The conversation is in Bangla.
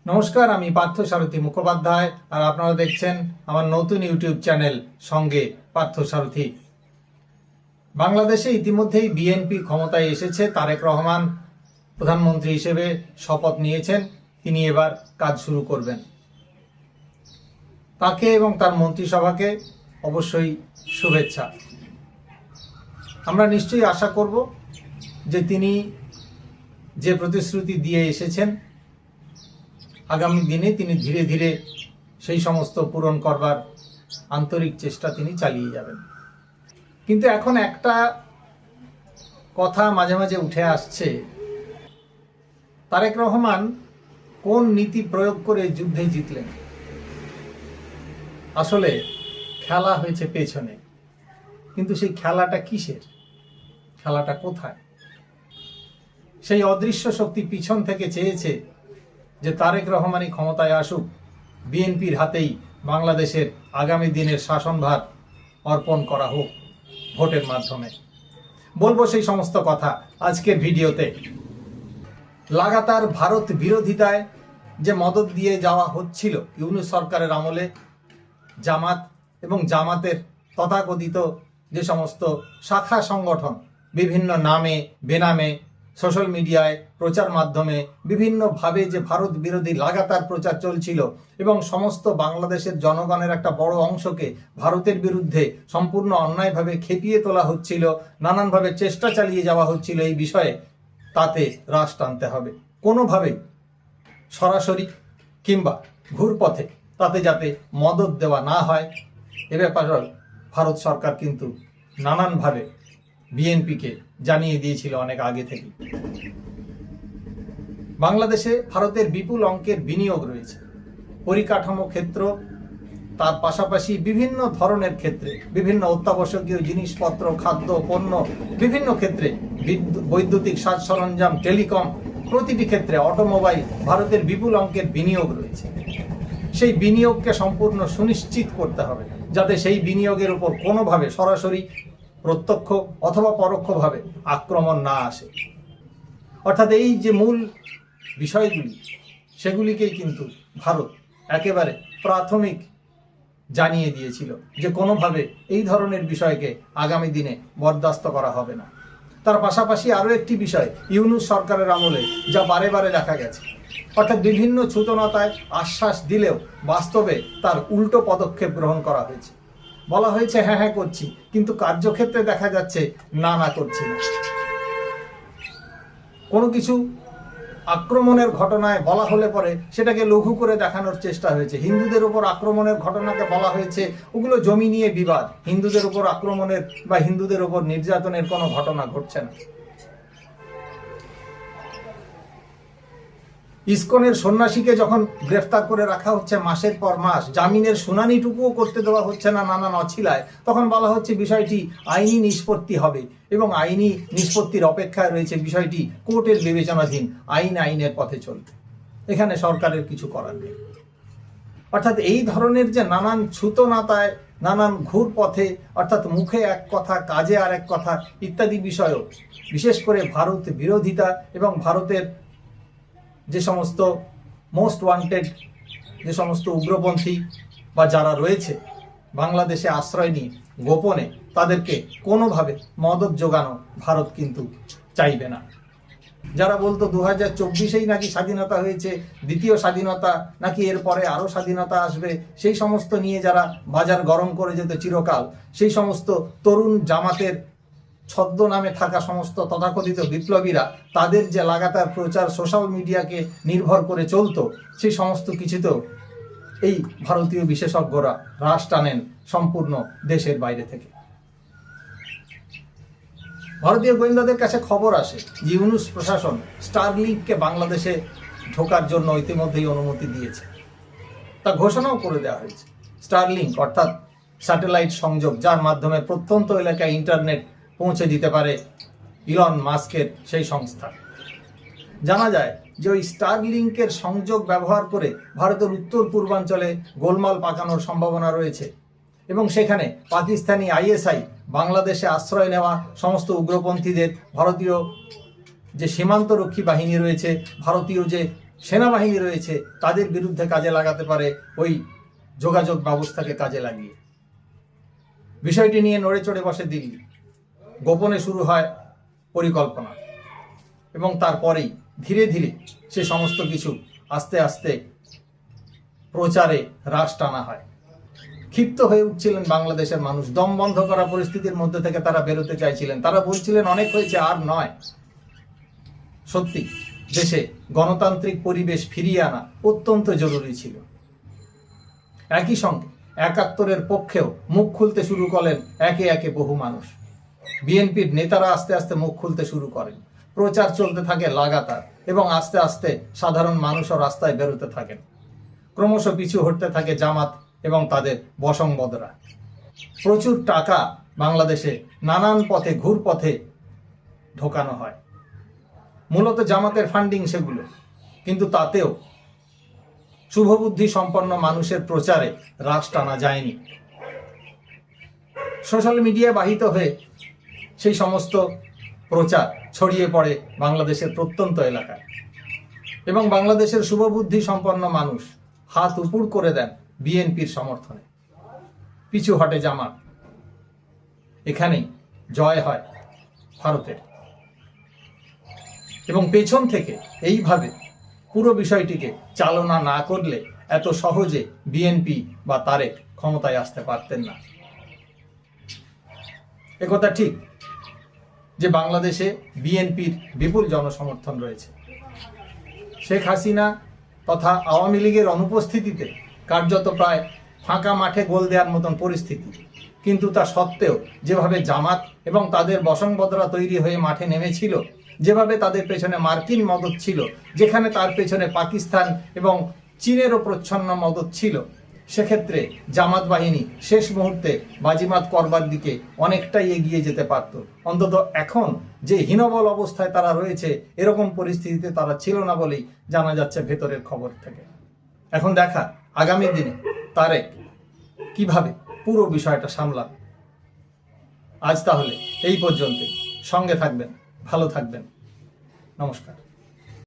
নমস্কার, আমি পার্থ সারথী মুখোপাধ্যায় আর আপনারা দেখছেন আমার নতুন ইউটিউব চ্যানেল সঙ্গে পার্থ সারথী। বাংলাদেশে ইতিমধ্যেই বিএনপি ক্ষমতায় এসেছে। তারেক রহমান প্রধানমন্ত্রী হিসেবে শপথ নিয়েছেন। তিনি এবার কাজ শুরু করবেন। তাকে এবং তার মন্ত্রিসভাকে অবশ্যই শুভেচ্ছা। আমরা নিশ্চয়ই আশা করব যে তিনি যে প্রতিশ্রুতি দিয়ে এসেছেন আগামী দিনে তিনি ধীরে ধীরে সেই সমস্ত পূরণ করবার আন্তরিক চেষ্টা তিনি চালিয়ে যাবেন। কিন্তু এখন একটা কথা মাঝে মাঝে উঠে আসছে, তারেক রহমান কোন নীতি প্রয়োগ করে যুদ্ধে জিতলেন? আসলে খেলা হয়েছে পেছনে, কিন্তু সেই খেলাটা কিসের? খেলাটা কোথায়? সেই অদৃশ্য শক্তি পিছন থেকে চেয়েছে যে তারেক রহমানই ক্ষমতায় আসুক, বিএনপির হাতেই বাংলাদেশের আগামী দিনের শাসনভার অর্পণ করা হোক ভোটের মাধ্যমে। বলবো সেই সমস্ত কথা আজকের ভিডিওতে। লাগাতার ভারত বিরোধিতায় যে মদদ দিয়ে যাওয়া হচ্ছিল ইউনূস সরকারের আমলে, জামাত এবং জামাতের তথাকথিত যে সমস্ত শাখা সংগঠন বিভিন্ন নামে বেনামে সোশ্যাল মিডিয়ায় প্রচার মাধ্যমে বিভিন্নভাবে যে ভারত বিরোধী লাগাতার প্রচার চলছিল এবং সমস্ত বাংলাদেশের জনগণের একটা বড় অংশকে ভারতের বিরুদ্ধে সম্পূর্ণ অন্যায়ভাবে খেপিয়ে তোলা হচ্ছিল, নানানভাবে চেষ্টা চালিয়ে যাওয়া হচ্ছিল এই বিষয়ে, তাতে রাশ টানতে হবে। কোনোভাবেই সরাসরি কিংবা ঘুরপথে তাতে যাতে মদদ দেওয়া না হয়, এ ব্যাপারে ভারত সরকার কিন্তু নানানভাবে বিএনপিকে জানিয়ে দিয়েছিল অনেক আগে থেকে। বাংলাদেশে ভারতের বিপুল অঙ্কের বিনিয়োগ রয়েছে, পরিকাঠামো ক্ষেত্র, তার পাশাপাশি বিভিন্ন ধরনের ক্ষেত্রে, বিভিন্ন অত্যাবশ্যকীয় জিনিসপত্র, খাদ্য পণ্য, বিভিন্ন ক্ষেত্রে, বৈদ্যুতিক সাজ সরঞ্জাম, টেলিকম, প্রতিটি ক্ষেত্রে, অটোমোবাইল, ভারতের বিপুল অঙ্কের বিনিয়োগ রয়েছে। সেই বিনিয়োগকে সম্পূর্ণ সুনিশ্চিত করতে হবে যাতে সেই বিনিয়োগের উপর কোনোভাবে সরাসরি, প্রত্যক্ষ অথবা পরোক্ষভাবে আক্রমণ না আসে। অর্থাৎ এই যে মূল বিষয়গুলি, সেগুলিকেই কিন্তু ভারত একেবারে প্রাথমিক জানিয়ে দিয়েছিল যে কোনোভাবে এই ধরনের বিষয়কে আগামী দিনে বরদাস্ত করা হবে না। তার পাশাপাশি আরও একটি বিষয় ইউনূস সরকারের আমলে যা বারে বারে দেখা গেছে, অর্থাৎ বিভিন্ন ছুতনতায় আশ্বাস দিলেও বাস্তবে তার উল্টো পদক্ষেপ গ্রহণ করা হয়েছে। বলা হয়েছে হ্যাঁ হ্যাঁ করছি, কিন্তু কার্যক্ষেত্রে দেখা যাচ্ছে না না করছি না। কোনো কিছু আক্রমণের ঘটনায় বলা হলে পরে সেটাকে লঘু করে দেখানোর চেষ্টা হয়েছে। হিন্দুদের উপর আক্রমণের ঘটনাকে বলা হয়েছে ওগুলো জমি নিয়ে বিবাদ, হিন্দুদের উপর আক্রমণের বা হিন্দুদের উপর নির্যাতনের কোনো ঘটনা ঘটছে না। ইসকনের সন্ন্যাসীকে যখন গ্রেফতার করে রাখা হচ্ছে মাসের পর মাস, জামিনের শুনানিটুকুও করতে দেওয়া হচ্ছে না নানান অছিলায়, তখন বলা হচ্ছে বিষয়টি আইনি নিষ্পত্তি হবে এবং আইনি নিষ্পত্তির অপেক্ষায় রয়েছে, বিষয়টি কোর্টের বিবেচনাধীন, আইনের পথে চলবে। এখানে সরকারের কিছু করার নেই। অর্থাৎ এই ধরনের যে নানান ছুতোনাতায়, নানান ঘুর পথে, অর্থাৎ মুখে এক কথা কাজে আর এক কথা ইত্যাদি বিষয়ও, বিশেষ করে ভারত বিরোধিতা এবং ভারতের যে সমস্ত মোস্ট ওয়ান্টেড যে সমস্ত উগ্রপন্থী বা যারা রয়েছে বাংলাদেশে আশ্রয় নিয়ে গোপনে, তাদেরকে কোনোভাবে মদদ যোগানো ভারত কিন্তু চাইবে না। যারা বলতো 2024-এই নাকি স্বাধীনতা হয়েছে, দ্বিতীয় স্বাধীনতা নাকি এরপরে আরও স্বাধীনতা আসবে, সেই সমস্ত নিয়ে যারা বাজার গরম করে যেত চিরকাল, সেই সমস্ত তরুণ জামাতের ছদ্ম নামে থাকা সমস্ত তথাকথিত বিপ্লবীরা, তাদের যে লাগাতার প্রচার সোশ্যাল মিডিয়াকে নির্ভর করে চলতো, সেই সমস্ত কিছুতেও এই ভারতীয় বিশেষজ্ঞরা রাশ টানেন সম্পূর্ণ দেশের বাইরে থেকে। ভারতীয় গোয়েন্দাদের কাছে খবর আসে যে ইউনূস প্রশাসন স্টারলিংককে বাংলাদেশে ঢোকার জন্য ইতিমধ্যেই অনুমতি দিয়েছে। তা ঘোষণাও করে দেওয়া হয়েছে। স্টারলিংক অর্থাৎ স্যাটেলাইট সংযোগ, যার মাধ্যমে প্রত্যন্ত এলাকায় ইন্টারনেট পৌঁছে দিতে পারে ইলন মাস্কের সেই সংস্থা। জানা যায় যে ওই স্টারলিংকের সংযোগ ব্যবহার করে ভারতের উত্তর পূর্বাঞ্চলে গোলমাল পাকানোর সম্ভাবনা রয়েছে এবং সেখানে পাকিস্তানি আইএসআই বাংলাদেশে আশ্রয় নেওয়া সমস্ত উগ্রপন্থীদের, ভারতীয় যে সীমান্তরক্ষী বাহিনী রয়েছে, ভারতীয় যে সেনাবাহিনী রয়েছে তাদের বিরুদ্ধে কাজে লাগাতে পারে ওই যোগাযোগ ব্যবস্থাকে কাজে লাগিয়ে। বিষয়টি নিয়ে নড়ে চড়ে বসে দিল্লি। গোপনে শুরু হয় পরিকল্পনা এবং তারপরেই ধীরে ধীরে সে সমস্ত কিছু আস্তে আস্তে প্রচারে রাশ টানা হয়। ক্ষিপ্ত হয়ে উঠছিলেন বাংলাদেশের মানুষ। দম বন্ধ করা পরিস্থিতির মধ্যে থেকে তারা বেরোতে চাইছিলেন। তারা বলছিলেন অনেক হয়েছে, আর নয়। সত্যি দেশে গণতান্ত্রিক পরিবেশ ফিরিয়ে আনা অত্যন্ত জরুরি ছিল। একই সঙ্গে ৭১-এর পক্ষেও মুখ খুলতে শুরু করেন একে একে বহু মানুষ। বিএনপির নেতারা আস্তে আস্তে মুখ খুলতে শুরু করেন। প্রচার চলতে থাকে লাগাতার এবং আস্তে আস্তে সাধারণ মানুষও রাস্তায় বেরোতে থাকেন। ক্রমশ পিছু হটতে থাকে জামাত এবং তাদের বশংবদরা। প্রচুর টাকা বাংলাদেশে নানান পথে ঘুরপথে ঢোকানো হয়। মূলত জামাতের ফান্ডিং সেগুলো, কিন্তু তাতেও শুভবুদ্ধি সম্পন্ন মানুষের প্রচারে রাশ টানা যায়নি। সোশ্যাল মিডিয়া বাহিত হয়ে সেই সমস্ত প্রচার ছড়িয়ে পড়ে বাংলাদেশের প্রত্যন্ত এলাকায় এবং বাংলাদেশের শুভবুদ্ধি সম্পন্ন মানুষ হাত উপুড় করে দেন বিএনপির সমর্থনে। পিছু হটে জামাত। এখানেই জয় হয় ভারতের। এবং পেছন থেকে এইভাবে পুরো বিষয়টিকে চালনা না করলে এত সহজে বিএনপি বা তারেক ক্ষমতায় আসতে পারতেন না। একথা ঠিক যে বাংলাদেশে বিএনপির বিপুল জনসমর্থন রয়েছে। শেখ হাসিনা তথা আওয়ামী লীগের অনুপস্থিতিতে কার্যত প্রায় ফাঁকা মাঠে গোল দেওয়ার মতন পরিস্থিতি, কিন্তু তা সত্ত্বেও যেভাবে জামাত এবং তাদের বশংবদরা তৈরি হয়ে মাঠে নেমেছিল, যেভাবে তাদের পেছনে মার্কিন মদত ছিল, যেখানে তার পেছনে পাকিস্তান এবং চীনেরও প্রচ্ছন্ন মদত ছিল, সেক্ষেত্রে জামাত বাহিনী শেষ মুহূর্তে বাজিমাত করবার দিকে অনেকটাই এগিয়ে যেতে পারত। অন্তত এখন যে হীনবল অবস্থায় তারা রয়েছে, এরকম পরিস্থিতিতে তারা ছিল না বলেই জানা যাচ্ছে ভেতরের খবর থেকে। এখন দেখা আগামী দিনে তারেক কিভাবে পুরো বিষয়টা সামলাবে। আজ তাহলে এই পর্যন্তই। সঙ্গে থাকবেন, ভালো থাকবেন। নমস্কার।